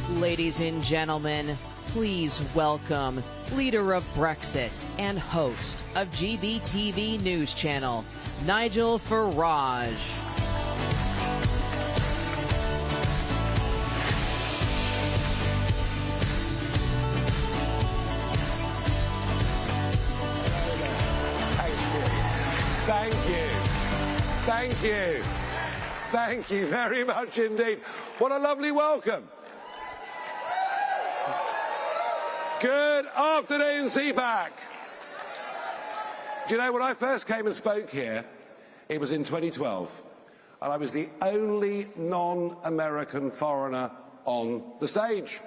Ladies and gentlemen, please welcome leader of Brexit and host of GBTV News Channel, Nigel Farage. Thank you. Thank you. Thank you very much indeed. What a lovely welcome. Good afternoon, CPAC. Do you know, when I first came and spoke here, it was in 2012, and I was the only non-American foreigner on the stage.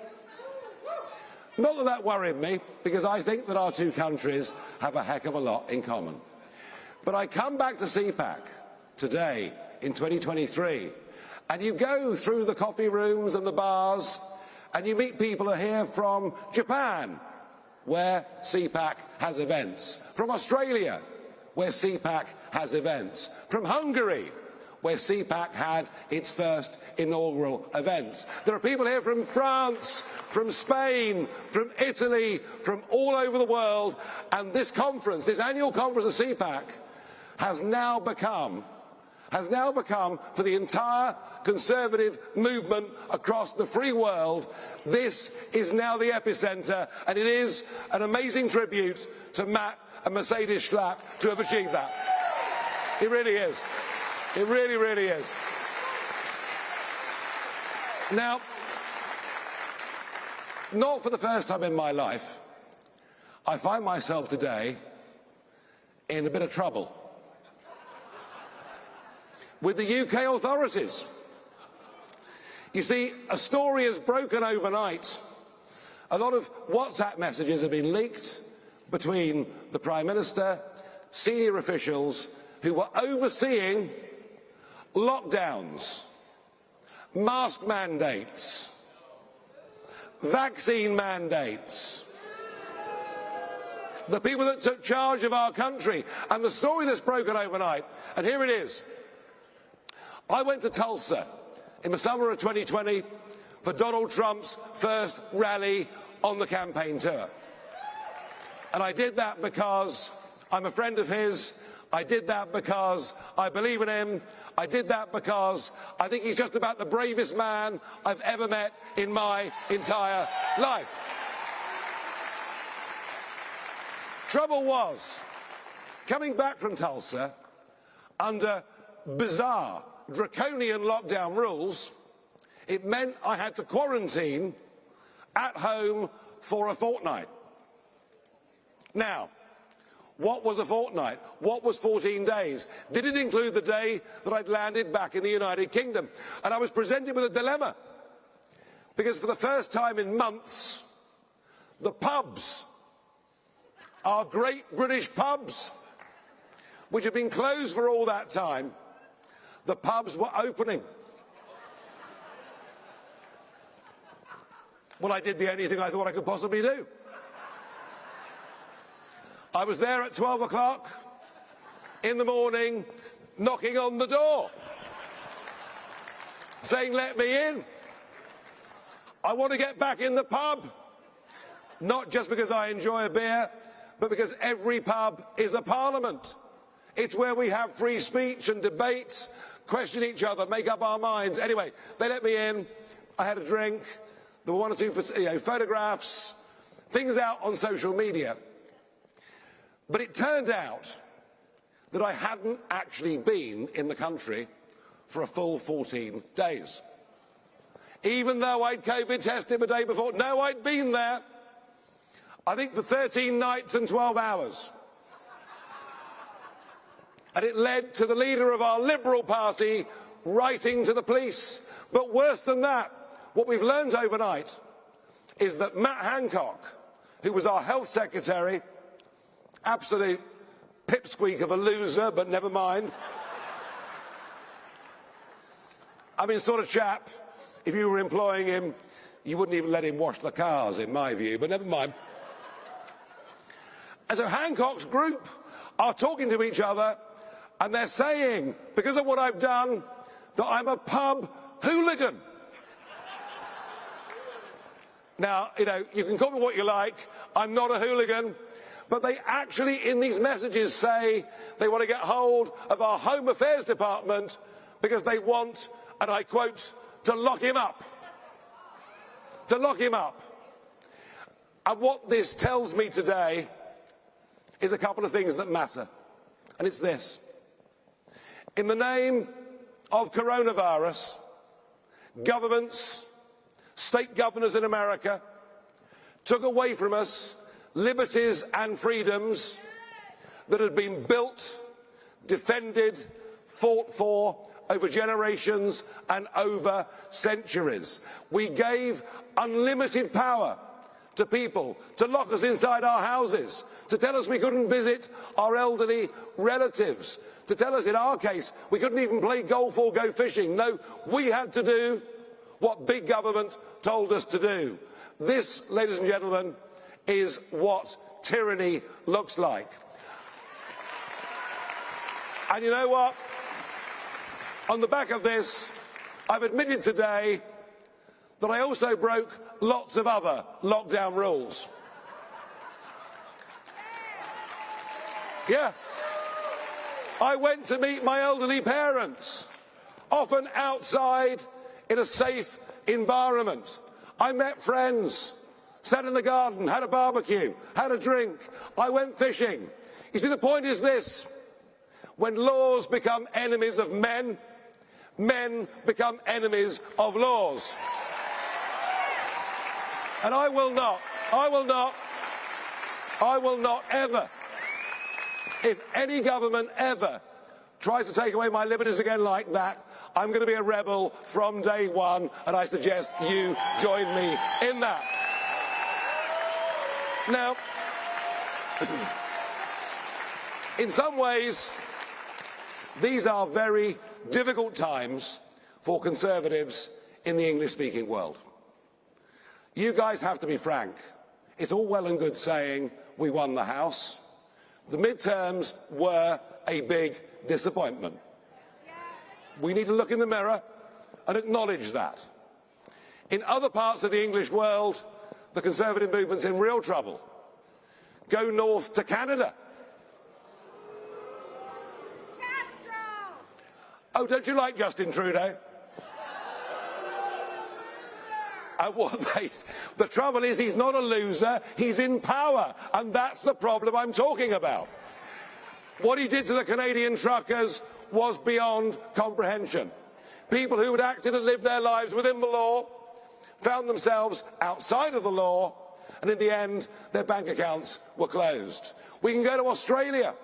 Not that that worried me, because I think that our two countries have a heck of a lot in common. But I come back to CPAC today in 2023, and you go through the coffee rooms and the bars, and you meet people who are here from Japan, where CPAC has events, from Australia, where CPAC has events, from Hungary, where CPAC had its first inaugural events. There are people here from France, from Spain, from Italy, from all over the world, and this conference, this annual conference of CPAC, has now become, for the entire conservative movement across the free world, this is now the epicenter, and it is an amazing tribute to Matt and Mercedes Schlapp to have achieved that. It really is. It really, really is. Now, not for the first time in my life, I find myself today in a bit of trouble with the UK authorities. You see, a story is broken overnight. A lot of WhatsApp messages have been leaked between the Prime Minister, senior officials who were overseeing lockdowns, mask mandates, vaccine mandates, the people that took charge of our country, and the story that's broken overnight, and here it is. I went to Tulsa in the summer of 2020 for Donald Trump's first rally on the campaign tour. And I did that because I'm a friend of his. I did that because I believe in him. I did that because I think he's just about the bravest man I've ever met in my entire life. Trouble was, coming back from Tulsa under bizarre draconian lockdown rules, it meant I had to quarantine at home for a fortnight. Now, what was a fortnight? What was 14 days? Did it include the day that I'd landed back in the United Kingdom? And I was presented with a dilemma, because for the first time in months, the pubs, our great British pubs, which had been closed for all that time, the pubs were opening. Well, I did the only thing I thought I could possibly do. I was there at 12 o'clock in the morning, knocking on the door, saying, "Let me in. I want to get back in the pub." Not just because I enjoy a beer, but because every pub is a parliament. It's where we have free speech and debate, question each other, make up our minds. Anyway, they let me in. I had a drink. There were one or two photographs, things out on social media. But it turned out that I hadn't actually been in the country for a full 14 days. Even though I'd COVID tested the day before, no, I'd been there, I think, for 13 nights and 12 hours. And it led to the leader of our Liberal Party writing to the police. But worse than that, what we've learned overnight is that Matt Hancock, who was our health secretary, absolute pipsqueak of a loser, but never mind. I mean, sort of chap, if you were employing him, you wouldn't even let him wash the cars, in my view, but never mind. And so Hancock's group are talking to each other, and they're saying, because of what I've done, that I'm a pub hooligan. Now, you can call me what you like. I'm not a hooligan. But they actually, in these messages, say they want to get hold of our Home Affairs Department because they want, and I quote, to lock him up. To lock him up. And what this tells me today is a couple of things that matter. And it's this. In the name of coronavirus, governments, state governors in America took away from us liberties and freedoms that had been built, defended, fought for over generations and over centuries. We gave unlimited power to people to lock us inside our houses, to tell us we couldn't visit our elderly relatives, to tell us in our case we couldn't even play golf or go fishing. No, we had to do what big government told us to do. This, ladies and gentlemen, is what tyranny looks like. And you know what? On the back of this, I've admitted today that I also broke lots of other lockdown rules. Yeah. I went to meet my elderly parents, often outside in a safe environment. I met friends, sat in the garden, had a barbecue, had a drink. I went fishing. You see, the point is this. When laws become enemies of men, men become enemies of laws. And I will not ever, if any government ever tries to take away my liberties again like that, I'm going to be a rebel from day one, and I suggest you join me in that. Now, in some ways, these are very difficult times for Conservatives in the English-speaking world. You guys have to be frank. It's all well and good saying we won the House. The midterms were a big disappointment. We need to look in the mirror and acknowledge that. In other parts of the English world, the Conservative movement's in real trouble. Go north to Canada. Oh, don't you like Justin Trudeau? And the trouble is, he's not a loser, he's in power, and that's the problem I'm talking about. What he did to the Canadian truckers was beyond comprehension. People who had acted and lived their lives within the law found themselves outside of the law, and in the end, their bank accounts were closed. We can go to Australia,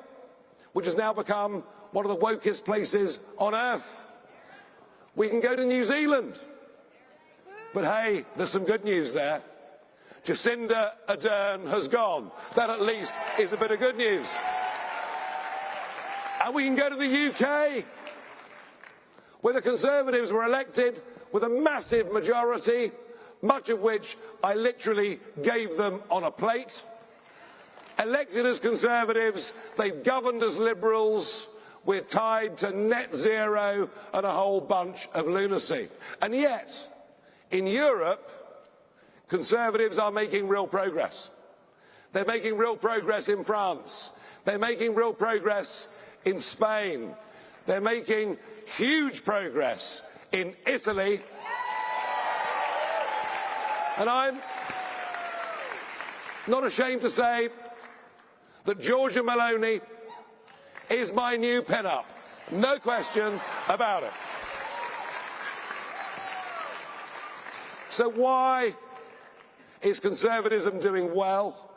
which has now become one of the wokest places on earth. We can go to New Zealand. But hey, there's some good news there. Jacinda Ardern has gone. That at least is a bit of good news. And we can go to the UK, where the Conservatives were elected with a massive majority, much of which I literally gave them on a plate. Elected as Conservatives, they've governed as Liberals. We're tied to net zero and a whole bunch of lunacy. And yet, in Europe, Conservatives are making real progress. They're making real progress in France. They're making real progress in Spain. They're making huge progress in Italy. And I'm not ashamed to say that Giorgia Meloni is my new pin-up. No question about it. So why is conservatism doing well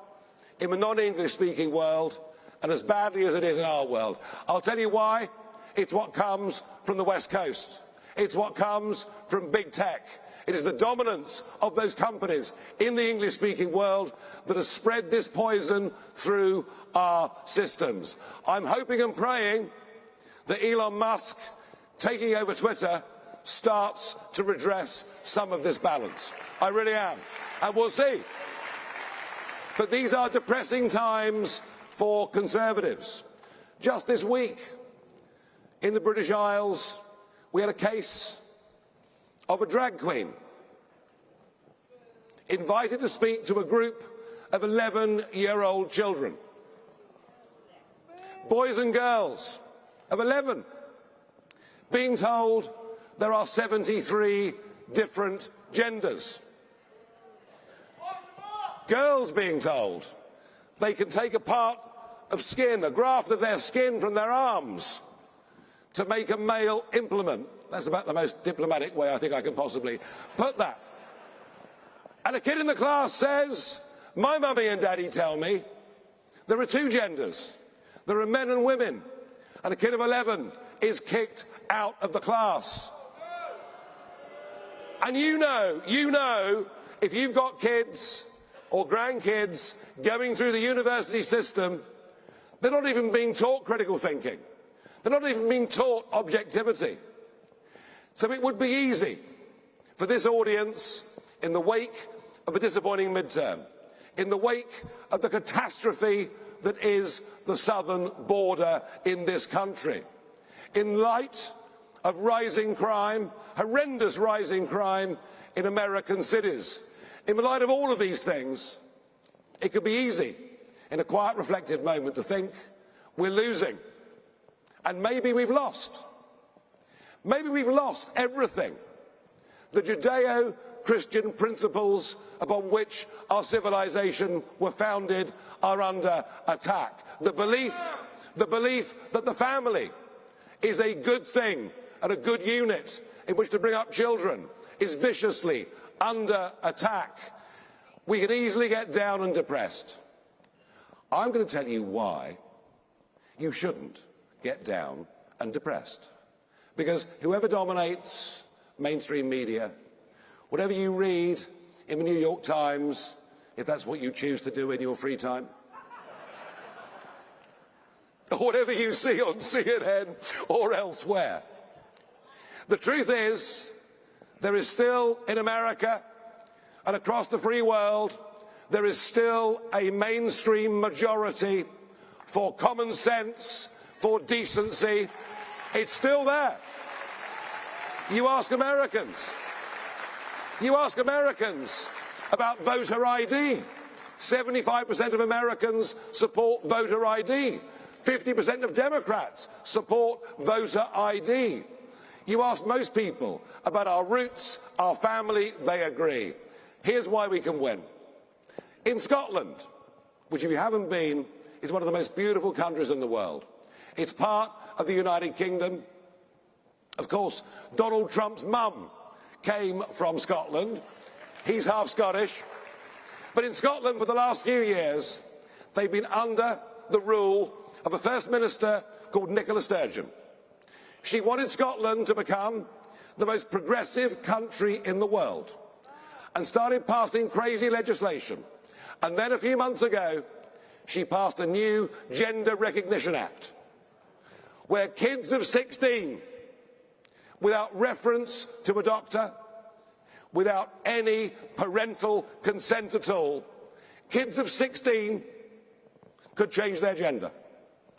in the non-English speaking world and as badly as it is in our world? I'll tell you why. It's what comes from the West Coast. It's what comes from big tech. It is the dominance of those companies in the English-speaking world that has spread this poison through our systems. I'm hoping and praying that Elon Musk taking over Twitter starts to redress some of this balance. I really am. And we'll see. But these are depressing times for Conservatives. Just this week, in the British Isles, we had a case of a drag queen invited to speak to a group of 11-year-old children. Boys and girls of 11 being told there are 73 different genders. Girls being told they can take a part of skin, a graft of their skin from their arms to make a male implement. That's about the most diplomatic way I think I can possibly put that. And a kid in the class says, my mummy and daddy tell me there are 2 genders. There are men and women. And a kid of 11 is kicked out of the class. And you know, if you've got kids or grandkids going through the university system, they're not even being taught critical thinking. They're not even being taught objectivity. So it would be easy for this audience, in the wake of a disappointing midterm, in the wake of the catastrophe that is the southern border in this country, in light of rising crime, horrendous rising crime in American cities, in the light of all of these things, it could be easy in a quiet, reflective moment to think we're losing. And maybe we've lost. Maybe we've lost everything. The Judeo-Christian principles upon which our civilization were founded are under attack. The belief that the family is a good thing and a good unit in which to bring up children is viciously under attack. We can easily get down and depressed. I'm going to tell you why you shouldn't get down and depressed. Because whoever dominates mainstream media, whatever you read in the New York Times, if that's what you choose to do in your free time, or whatever you see on CNN or elsewhere, the truth is there is still in America and across the free world, there is still a mainstream majority for common sense, for decency. It's still there. You ask Americans about voter ID. 75% of Americans support voter ID. 50% of Democrats support voter ID. You ask most people about our roots, our family, they agree. Here's why we can win. In Scotland, which if you haven't been, is one of the most beautiful countries in the world. It's part of the United Kingdom. Of course, Donald Trump's mum came from Scotland. He's half Scottish. But in Scotland, for the last few years, they've been under the rule of a First Minister called Nicola Sturgeon. She wanted Scotland to become the most progressive country in the world and started passing crazy legislation. And then a few months ago, she passed a new Gender Recognition Act, where kids of 16, without reference to a doctor, without any parental consent at all, kids of 16 could change their gender,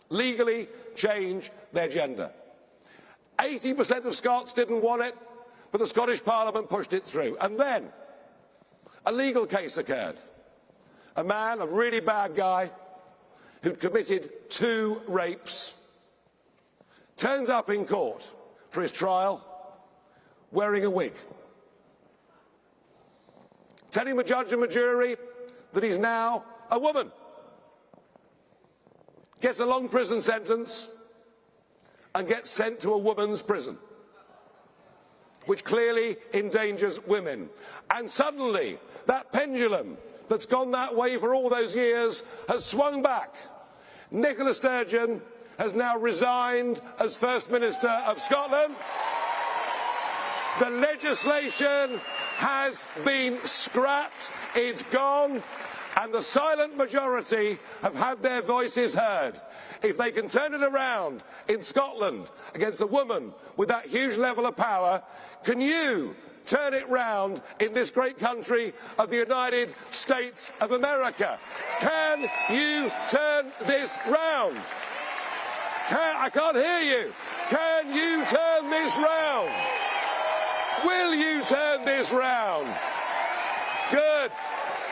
legally change their gender. 80% of Scots didn't want it, but the Scottish Parliament pushed it through. And then a legal case occurred. A man, a really bad guy, who'd committed 2 rapes, turns up in court for his trial wearing a wig, telling the judge and the jury that he's now a woman, gets a long prison sentence and gets sent to a woman's prison, which clearly endangers women. And suddenly, that pendulum that's gone that way for all those years has swung back. Nicola Sturgeon has now resigned as First Minister of Scotland. The legislation has been scrapped, it's gone, and the silent majority have had their voices heard. If they can turn it around in Scotland against a woman with that huge level of power, can you turn it round in this great country of the United States of America? Can you turn this round? I can't hear you. Can you turn this round? Will you turn this round? Good.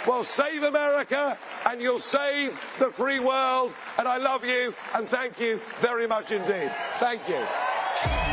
Well, save America and you'll save the free world. And I love you and thank you very much indeed. Thank you.